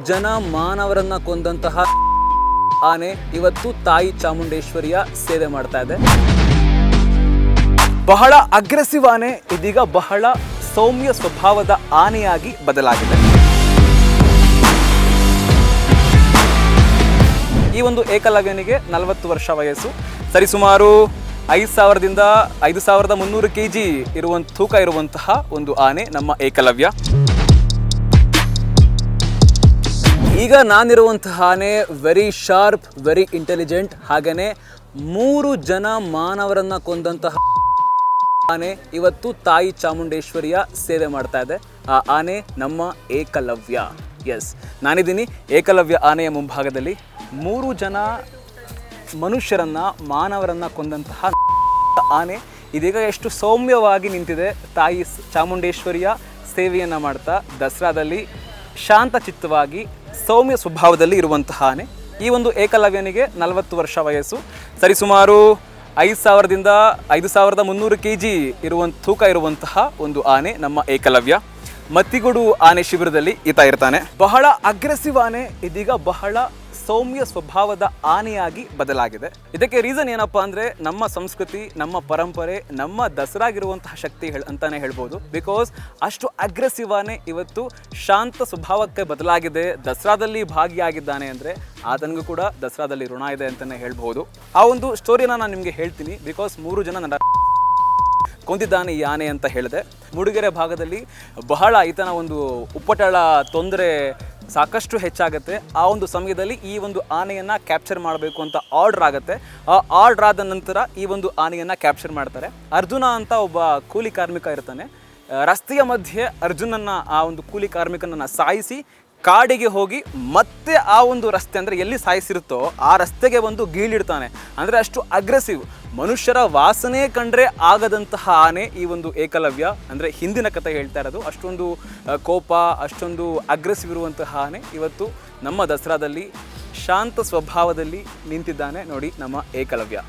ಜನ ಮಾನವರನ್ನ ಕೊಂದಂತಹ ಆನೆ ಇವತ್ತು ತಾಯಿ ಚಾಮುಂಡೇಶ್ವರಿಯ ಸೇವೆ ಮಾಡ್ತಾ ಇದೆ. ಬಹಳ ಅಗ್ರೆಸಿವ್ ಆನೆ ಇದೀಗ ಬಹಳ ಸೌಮ್ಯ ಸ್ವಭಾವದ ಆನೆಯಾಗಿ ಬದಲಾಗಿದೆ. ಈ ಒಂದು ಏಕಲವ್ಯನಿಗೆ 40 ವರ್ಷ ವಯಸ್ಸು, ಸರಿಸುಮಾರು 5,000ದಿಂದ 5,300 kg ತೂಕ ಇರುವಂತಹ ಒಂದು ಆನೆ ನಮ್ಮ ಏಕಲವ್ಯ. ಈಗ ನಾನಿರುವಂತಹ ಆನೆ ವೆರಿ ಶಾರ್ಪ್, ವೆರಿ ಇಂಟೆಲಿಜೆಂಟ್, ಹಾಗೆಯೇ 3 ಜನ ಮಾನವರನ್ನ ಕೊಂದಂತಹ ಆನೆ ಇವತ್ತು ತಾಯಿ ಚಾಮುಂಡೇಶ್ವರಿಯ ಸೇವೆ ಮಾಡ್ತಾ ಇದೆ. ಆ ಆನೆ ನಮ್ಮ ಏಕಲವ್ಯ. ಎಸ್, ನಾನಿದ್ದೀನಿ ಏಕಲವ್ಯ ಆನೆಯ ಮುಂಭಾಗದಲ್ಲಿ. 3 ಜನ ಮನುಷ್ಯರನ್ನ ಮಾನವರನ್ನ ಕೊಂದಂತಹ ಆನೆ ಇದೀಗ ಎಷ್ಟು ಸೌಮ್ಯವಾಗಿ ನಿಂತಿದೆ. ತಾಯಿ ಚಾಮುಂಡೇಶ್ವರಿಯ ಸೇವೆಯನ್ನು ಮಾಡ್ತಾ ದಸರಾದಲ್ಲಿ ಶಾಂತ ಚಿತ್ತವಾಗಿ ಸೌಮ್ಯ ಸ್ವಭಾವದಲ್ಲಿ ಇರುವಂತಹ ಆನೆ. ಈ ಒಂದು ಏಕಲವ್ಯನಿಗೆ 40 ವರ್ಷ ವಯಸ್ಸು, ಸರಿಸುಮಾರು 5,000ದಿಂದ 5,300 kg ತೂಕ ಇರುವಂತಹ ಒಂದು ಆನೆ ನಮ್ಮ ಏಕಲವ್ಯ. ಮತ್ತಿಗೋಡು ಆನೆ ಶಿಬಿರದಲ್ಲಿ ಈತ ಇರ್ತಾನೆ. ಬಹಳ ಅಗ್ರೆಸಿವ್ ಆನೆ ಇದೀಗ ಬಹಳ ಸೌಮ್ಯ ಸ್ವಭಾವದ ಆನೆಯಾಗಿ ಬದಲಾಗಿದೆ. ಇದಕ್ಕೆ ರೀಸನ್ ಏನಪ್ಪಾ ಅಂದ್ರೆ ನಮ್ಮ ಸಂಸ್ಕೃತಿ, ನಮ್ಮ ಪರಂಪರೆ, ನಮ್ಮ ದಸರಾಗಿರುವಂತಹ ಶಕ್ತಿ ಅಂತಾನೆ ಹೇಳ್ಬೋದು. ಬಿಕಾಸ್ ಅಷ್ಟು ಅಗ್ರೆಸಿವ್ ಆನೆ ಇವತ್ತು ಶಾಂತ ಸ್ವಭಾವಕ್ಕೆ ಬದಲಾಗಿದೆ. ದಸರಾದಲ್ಲಿ ಭಾಗಿಯಾಗಿದ್ದಾನೆ ಅಂದರೆ ಆತನಿಗೂ ಕೂಡ ದಸರಾದಲ್ಲಿ ಋಣ ಇದೆ ಅಂತಾನೆ ಹೇಳ್ಬೋದು. ಆ ಒಂದು ಸ್ಟೋರಿನ ನಾನು ನಿಮಗೆ ಹೇಳ್ತೀನಿ. ಬಿಕಾಸ್ 3 ಜನ ನನ್ನ ಕೊಂದಿದ್ದಾನೆ ಈ ಆನೆ ಅಂತ ಹೇಳಿದೆ. ಮೂಡಿಗೆರೆ ಭಾಗದಲ್ಲಿ ಬಹಳ ಈತನ ಒಂದು ಉಪ್ಪಟಳ ತೊಂದರೆ ಸಾಕಷ್ಟು ಹೆಚ್ಚಾಗುತ್ತೆ. ಆ ಒಂದು ಸಮಯದಲ್ಲಿ ಈ ಒಂದು ಆನೆಯನ್ನು ಕ್ಯಾಪ್ಚರ್ ಮಾಡಬೇಕು ಅಂತ ಆರ್ಡರ್ ಆಗುತ್ತೆ. ಆ ಆರ್ಡರ್ ಆದ ನಂತರ ಈ ಒಂದು ಆನೆಯನ್ನು ಕ್ಯಾಪ್ಚರ್ ಮಾಡ್ತಾರೆ. ಅರ್ಜುನ ಅಂತ ಒಬ್ಬ ಕೂಲಿ ಕಾರ್ಮಿಕ ಇರ್ತಾನೆ. ರಸ್ತೆಯ ಮಧ್ಯೆ ಅರ್ಜುನನ್ನು, ಆ ಒಂದು ಕೂಲಿ ಕಾರ್ಮಿಕನನ್ನು ಸಾಯಿಸಿ ಕಾಡಿಗೆ ಹೋಗಿ ಮತ್ತೆ ಆ ಒಂದು ರಸ್ತೆ ಅಂದರೆ ಎಲ್ಲಿ ಸಾಯಿಸಿರುತ್ತೋ ಆ ರಸ್ತೆಗೆ ಒಂದು ಗೀಳಿಡ್ತಾನೆ. ಅಂದರೆ ಅಷ್ಟು ಅಗ್ರೆಸಿವ್, ಮನುಷ್ಯರ ವಾಸನೆ ಕಂಡ್ರೆ ಆಗದಂತಹ ಆನೆ ಈ ಒಂದು ಏಕಲವ್ಯ. ಅಂದರೆ ಹಿಂದಿನ ಕಥೆ ಹೇಳ್ತಾ ಇರೋದು. ಅಷ್ಟೊಂದು ಕೋಪ, ಅಷ್ಟೊಂದು ಅಗ್ರೆಸಿವ್ ಇರುವಂತಹ ಆನೆ ಇವತ್ತು ನಮ್ಮ ದಸರಾದಲ್ಲಿ ಶಾಂತ ಸ್ವಭಾವದಲ್ಲಿ ನಿಂತಿದ್ದಾನೆ. ನೋಡಿ ನಮ್ಮ ಏಕಲವ್ಯ.